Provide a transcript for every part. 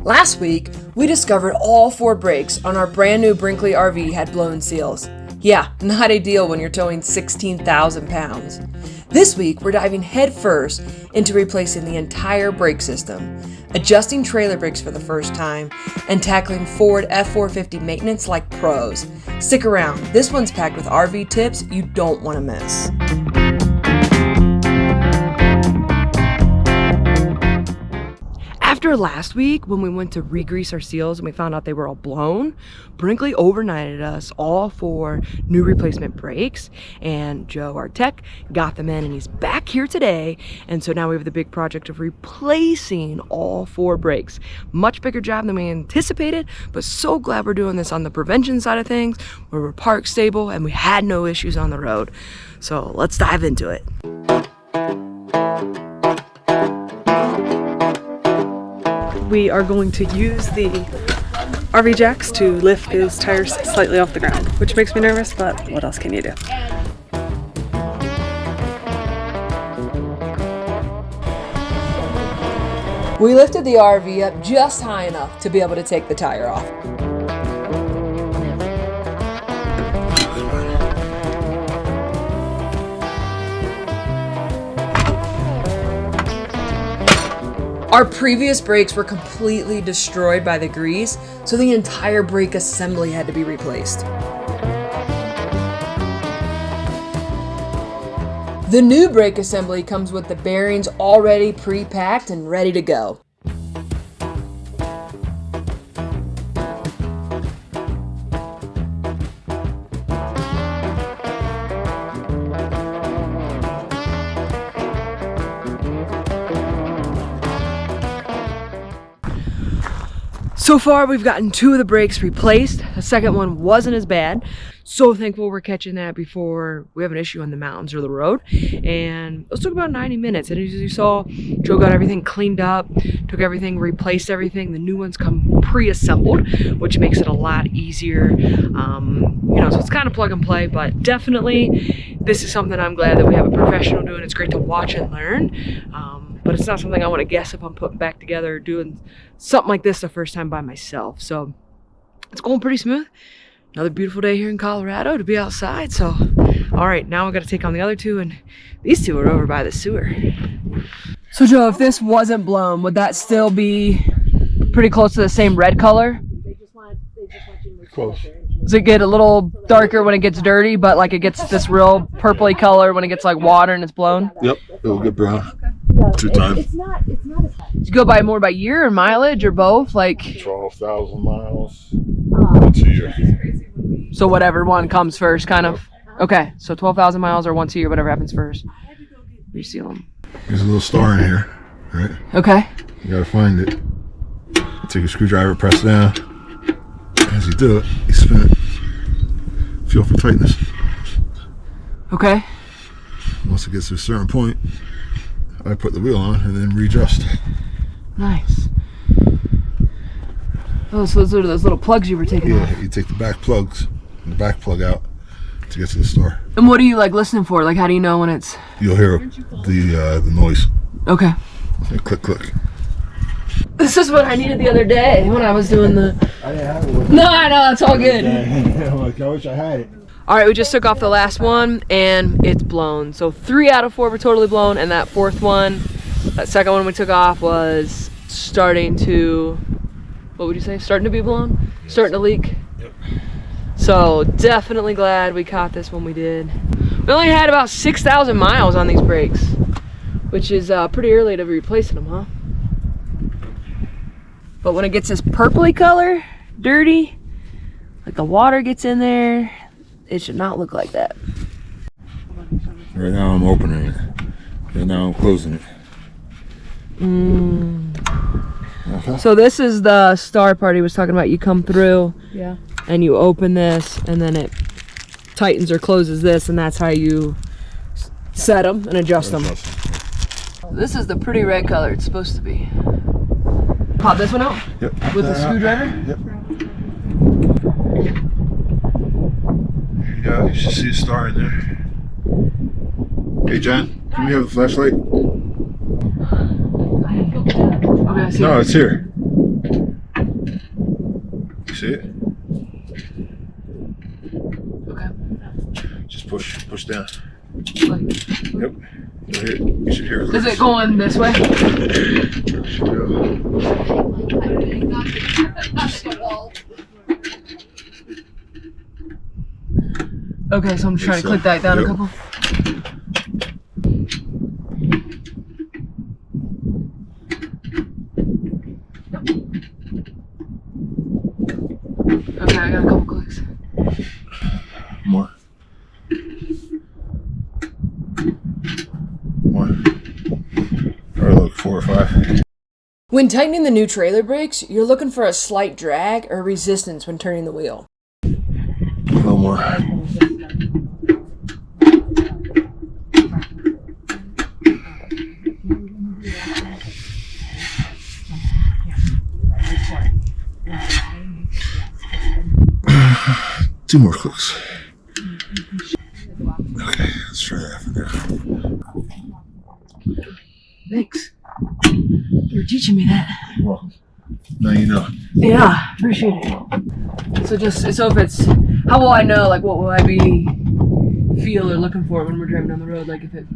Last week, we discovered all 4 brakes on our brand new Brinkley RV had blown seals. Yeah, not ideal when you're towing 16,000 pounds. This week, we're diving headfirst into replacing the entire brake system, adjusting trailer brakes for the first time, and tackling Ford F450 maintenance like pros. Stick around, this one's packed with RV tips you don't want to miss. After last week, when we went to re-grease our seals and we found out they were all blown, Brinkley overnighted us all 4 new replacement brakes, and Joe, our tech, got them in and he's back here today. And so now we have the big project of replacing all 4 brakes. Much bigger job than we anticipated, but so glad we're doing this on the prevention side of things, where we're park stable and we had no issues on the road. So let's dive into it. We are going to use the RV jacks to lift his tires slightly off the ground, which makes me nervous, but what else can you do? We lifted the RV up just high enough to be able to take the tire off. Our previous brakes were completely destroyed by the grease, so the entire brake assembly had to be replaced. The new brake assembly comes with the bearings already pre-packed and ready to go. So far, we've gotten 2 of the brakes replaced. The second one wasn't as bad. So thankful we're catching that before we have an issue on the mountains or the road. And it took about 90 minutes. And as you saw, Joe got everything cleaned up, took everything, replaced everything. The new ones come pre-assembled, which makes it a lot easier. So it's kind of plug and play, but definitely this is something I'm glad that we have a professional doing. It's great to watch and learn. But it's not something I want to guess if I'm putting back together or doing something like this the first time by myself. So it's going pretty smooth. Another beautiful day here in Colorado to be outside. So, all right, now we got to take on the other 2, and these 2 are over by the sewer. So Joe, if this wasn't blown, would that still be pretty close to the same red color? They just want you to close. Does it get a little darker when it gets dirty, but like it gets this real purpley color when it gets like water and it's blown? Yep, it'll get brown. 2 times. It's not as bad. Do you go by more by year or mileage or both? Like 12,000 miles once a year. So whatever one comes first, kind of. Okay, so 12,000 miles or once a year, whatever happens first. Reseal them. There's a little star in here, right? Okay. You gotta find it. Take a screwdriver, press down. As you do it, you spin it. Feel for tightness. Okay. Once it gets to a certain point, I put the wheel on and then readjust. Nice. Oh, so those are those little plugs you were taking off. Yeah, you take the back plug out to get to the star. And what are you like listening for? Like, how do you know when it's? You'll hear the noise. Okay. And click, click. This is what I needed the other day when I was doing the. I didn't have it. No, I know, it's all good. I wish I had it. All right, we just took off the last one and it's blown. So 3 out of 4 were totally blown, and that 4th one, that second one we took off was starting to, what would you say? Starting to be blown? Yes. Starting to leak? Yep. So definitely glad we caught this when we did. We only had about 6,000 miles on these brakes, which is pretty early to be replacing them, huh? But when it gets this purpley color, dirty, like the water gets in there, it should not look like that. Right now I'm opening it. Right now I'm closing it. Okay. So this is the star part he was talking about. You come through, yeah, and you open this, and then it tightens or closes this, and that's how you set them and adjust them. This is the pretty red color it's supposed to be. Pop this one out? Yep. With a screwdriver? Yep. Here you go. You should see a star in there. Hey, John, can we have the flashlight? Okay, I see No, it. it's here. see it? Okay. Just push down. Like, Yep. You should hear it. is it going this way? It should go. Okay, so I'm trying to click that down a couple. Okay, I got a couple clicks. More. More. Probably like 4 or 5. When tightening the new trailer brakes, you're looking for a slight drag or resistance when turning the wheel. A little more. Two more clicks. Okay, let's try that for now. Thanks. You're teaching me that. Well, now you know. Yeah, appreciate it. So if it's, how will I know, like what will I be feel or looking for when we're driving down the road? Like if it...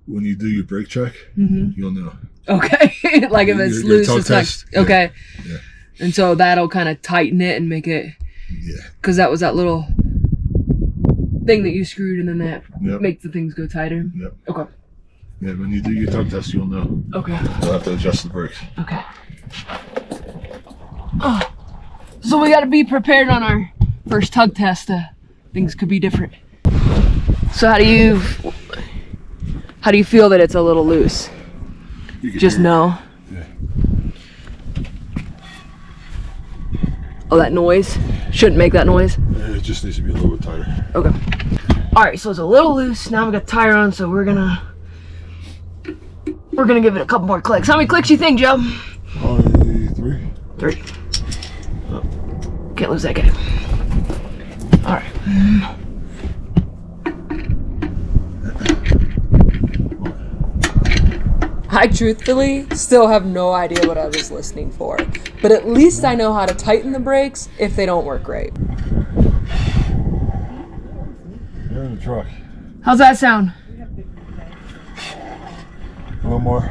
When you do your brake check, you'll know. Okay, like if it's loose, it's not, okay. Yeah. And so that'll kind of tighten it and make it, because that was that little thing that you screwed and then that makes the things go tighter. Yep. Okay. Yeah, when you do your tug test, you'll know. Okay. You'll have to adjust the brakes. Okay. Oh. So we got to be prepared on our first tug test. Things could be different. So how do you feel that it's a little loose? Just know. Yeah. Oh, that noise? Shouldn't make that noise? It just needs to be a little bit tighter. Okay. Alright, so it's a little loose. Now we got the tire on, so we're gonna give it a couple more clicks. How many clicks you think, Joe? 3. 3. Oh, can't lose that guy. Alright. I truthfully still have no idea what I was listening for, but at least I know how to tighten the brakes if they don't work right. You're in the truck. How's that sound? A little more.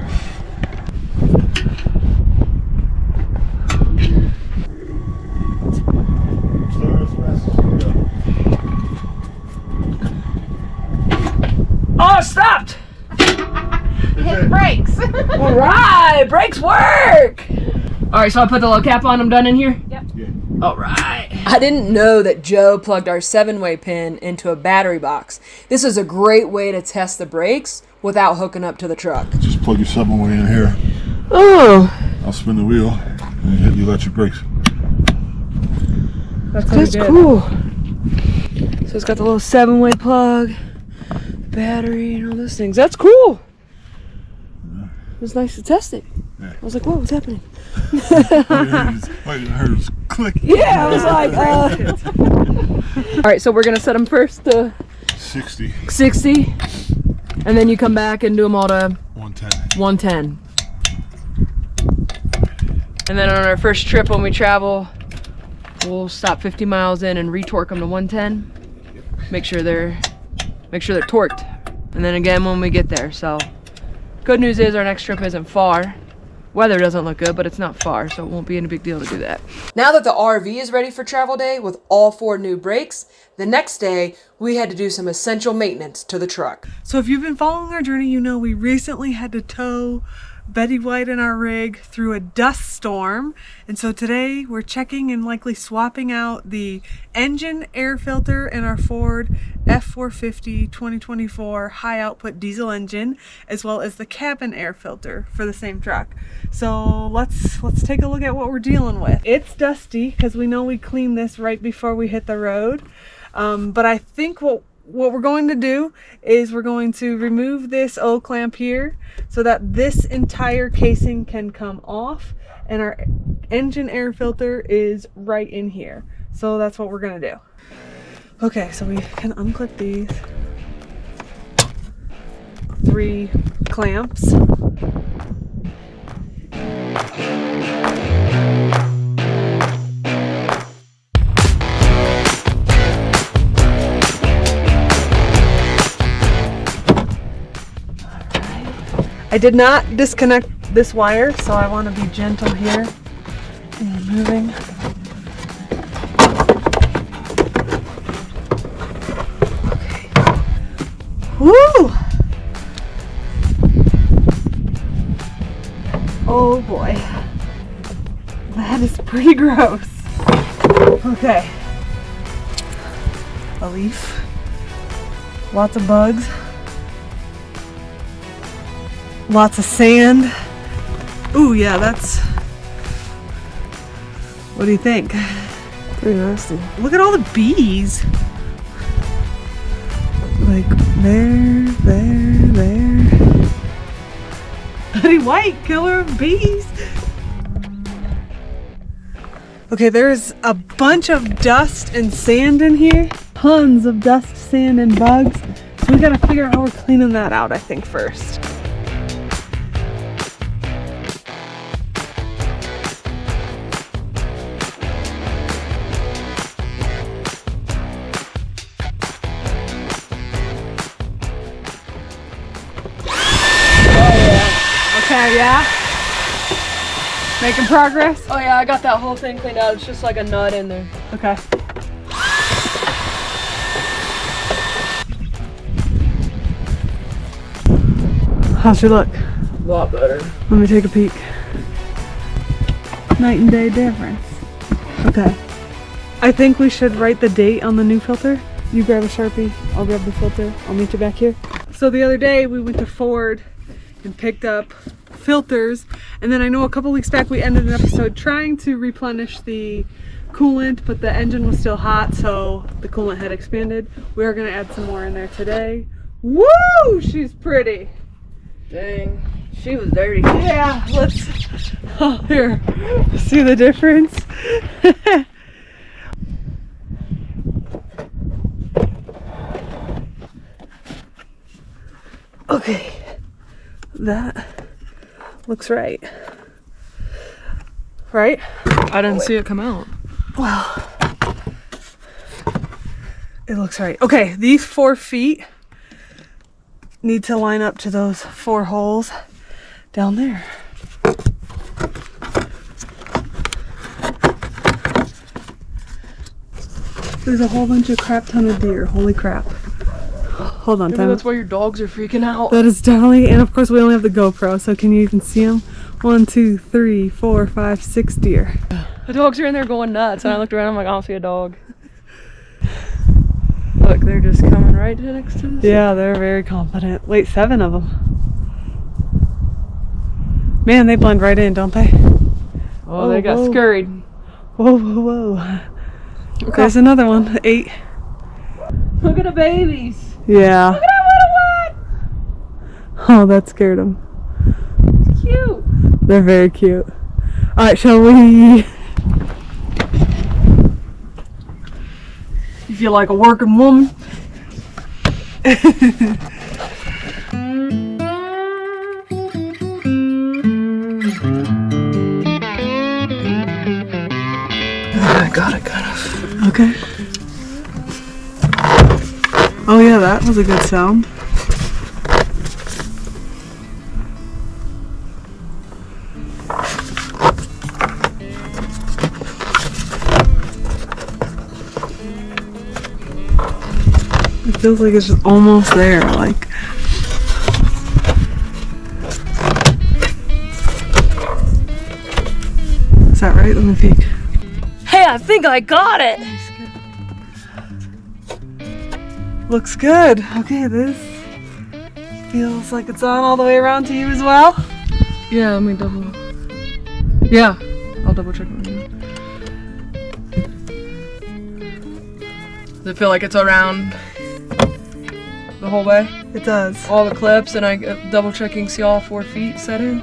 Oh, it stopped! Hit the brakes. All right, brakes work. All right, so I put the little cap on. I'm done in here. Yep. Yeah. All right. I didn't know that Joe plugged our 7-way pin into a battery box. This is a great way to test the brakes without hooking up to the truck. Just plug your 7-way in here. Oh. I'll spin the wheel and you hit your electric brakes. That's cool. So it's got the little 7-way plug, the battery, and all those things. That's cool. It was nice to test it. Yeah. I was like, whoa, what's happening? I heard it click. Yeah, I was like, All right, so we're going to set them first to 60. 60, and then you come back and do them all to 110. 110. And then on our first trip when we travel, we'll stop 50 miles in and retorque them to 110. Make sure they're torqued. And then again when we get there. So good news is our next trip isn't far. Weather doesn't look good, but it's not far, so it won't be any big deal to do that. Now that the RV is ready for travel day with all 4 new brakes, the next day we had to do some essential maintenance to the truck. So if you've been following our journey, you know we recently had to tow Betty White and our rig through a dust storm, and so today we're checking and likely swapping out the engine air filter in our Ford F450 2024 high output diesel engine, as well as the cabin air filter for the same truck. So let's take a look at what we're dealing with. It's dusty because we know we cleaned this right before we hit the road, but I think what we're going to do is we're going to remove this O clamp here so that this entire casing can come off, and our engine air filter is right in here. So that's what we're gonna do. Okay, so we can unclip these 3 clamps. I did not disconnect this wire, so I want to be gentle here. And moving. Okay. Woo! Oh boy. That is pretty gross. Okay. A leaf. Lots of bugs. Lots of sand. Ooh, yeah, that's... What do you think? Pretty nasty. Look at all the bees. Like, there. Betty White, killer of bees. Okay, there's a bunch of dust and sand in here. Tons of dust, sand, and bugs. So we gotta figure out how we're cleaning that out, I think, first. Okay, yeah? Making progress? Oh yeah, I got that whole thing cleaned out. It's just like a nut in there. Okay. How's she look? A lot better. Let me take a peek. Night and day difference. Okay. I think we should write the date on the new filter. You grab a Sharpie, I'll grab the filter. I'll meet you back here. So the other day we went to Ford and picked up filters, and then I know a couple weeks back we ended an episode trying to replenish the coolant, but the engine was still hot, so the coolant had expanded. We are going to add some more in there today. Woo! She's pretty. Dang, she was dirty. Yeah, let's... Oh, here. See the difference? Okay. That looks right. Right? I didn't see it come out. Well, it looks right. Okay, these 4 feet need to line up to those 4 holes down there. There's a whole bunch of crap ton of deer. Holy crap. Hold on, Maybe time. that's why your dogs are freaking out. That is definitely, and of course we only have the GoPro, so can you even see them? 1, 2, 3, 4, 5, 6 deer. The dogs are in there going nuts, and I looked around, I'm like, I don't see a dog. Look, they're just coming right next to us. Yeah, they're very confident. Wait, 7 of them. Man, they blend right in, don't they? Oh, they got scurried. Whoa, whoa, whoa. Okay. There's another one, 8. Look at the babies. Yeah. Look at that little one. Oh, that scared them. Cute. They're very cute. Alright, shall we? You feel like a working woman? I got it, kind of. Okay. Oh yeah, that was a good sound. It feels like it's just almost there, like. Is that right? Let me peek. Hey, I think I got it. Looks good. Okay, this feels like it's on all the way around to you as well. Yeah, let me double. Yeah, I'll double check it. Does it feel like it's around the whole way? It does. All the clips, and I double checking, see all 4 feet set in?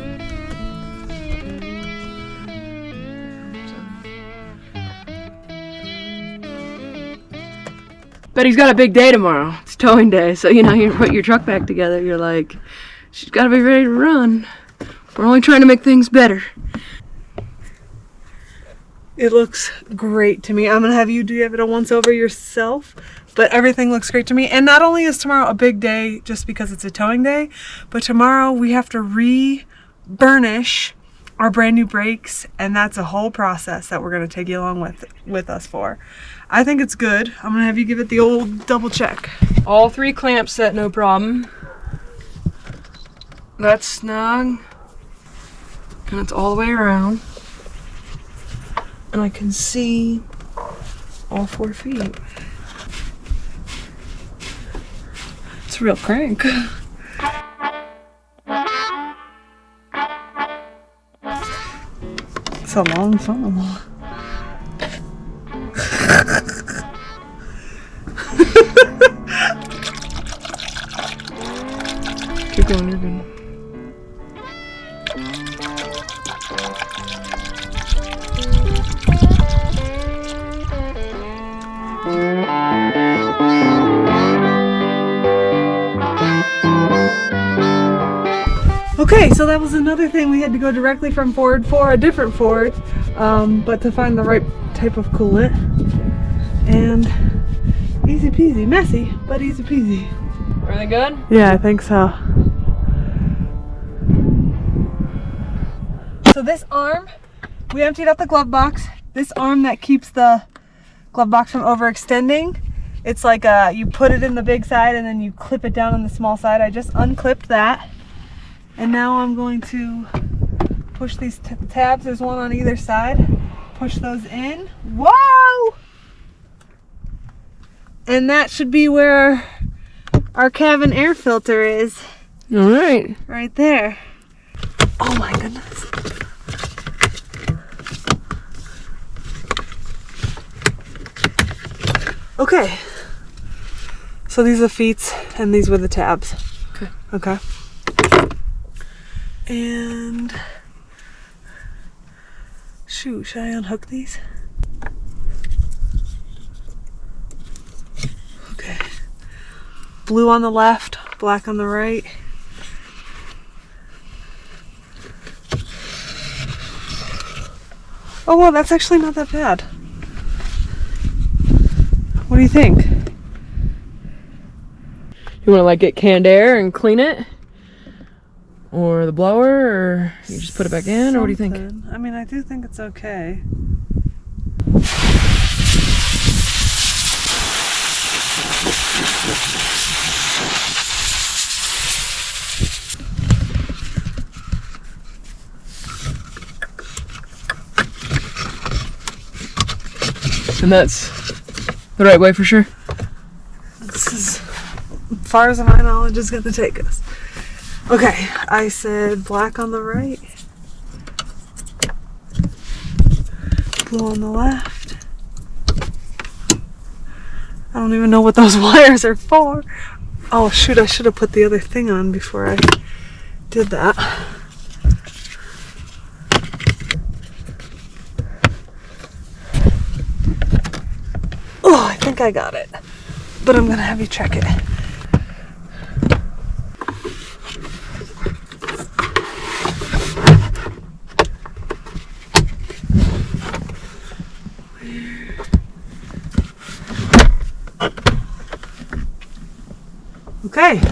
Betty's got a big day tomorrow. It's towing day, so you know, you put your truck back together, you're like, she's gotta be ready to run. We're only trying to make things better. It looks great to me. I'm gonna have you give it a once over yourself, but everything looks great to me. And not only is tomorrow a big day just because it's a towing day, but tomorrow we have to re-burnish our brand new brakes, and that's a whole process that we're gonna take you along with us for. I think it's good. I'm gonna have you give it the old double check. All 3 clamps set, no problem. That's snug. And it's all the way around. And I can see all 4 feet. It's a real crank. It's a long funnel. Keep going, you're good. Okay, so that was another thing. We had to go directly from Ford for a different Ford, but to find the right type of coolant. And easy peasy, messy, but easy peasy. Are they good? Yeah, I think so. So this arm, we emptied out the glove box. This arm that keeps the glove box from overextending, it's like you put it in the big side and then you clip it down on the small side. I just unclipped that. And now I'm going to push these tabs. There's one on either side. Push those in. Whoa! And that should be where our cabin air filter is. All right. Right there. Oh my goodness. Okay. So these are the feet and these were the tabs. Okay. Okay. And shoot, should I unhook these? Okay. Blue on the left, black on the right. Oh well, that's actually not that bad. What do you think? You want to like get canned air and clean it? Or the blower, or you just put it back in, or what do you think? I mean, I do think it's okay. And that's the right way for sure? This is, as far as my knowledge, is going to take us. Okay, I said black on the right, blue on the left. I don't even know what those wires are for. Oh shoot, I should have put the other thing on before I did that. Oh, I think I got it, but I'm gonna have you check it. Okay,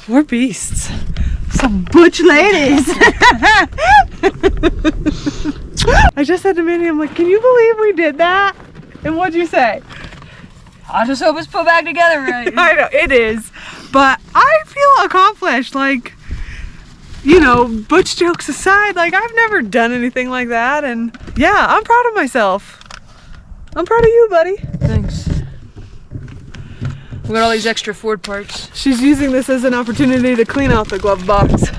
we're beasts. Some butch ladies. I just said to Minnie, I'm like, can you believe we did that? And what'd you say? I just hope it's put back together right. I know, it is. But I feel accomplished. Like, you know, butch jokes aside, like I've never done anything like that. And yeah, I'm proud of myself. I'm proud of you, buddy. Thanks. We got all these extra Ford parts. She's using this as an opportunity to clean out the glove box.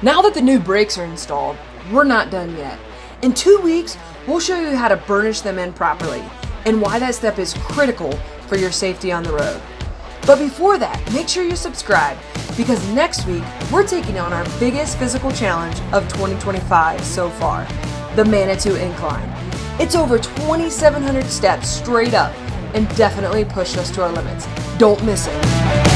Now that the new brakes are installed, we're not done yet. In 2 weeks, we'll show you how to burnish them in properly and why that step is critical for your safety on the road. But before that, make sure you subscribe because next week, we're taking on our biggest physical challenge of 2025 so far, the Manitou Incline. It's over 2,700 steps straight up and definitely pushed us to our limits. Don't miss it.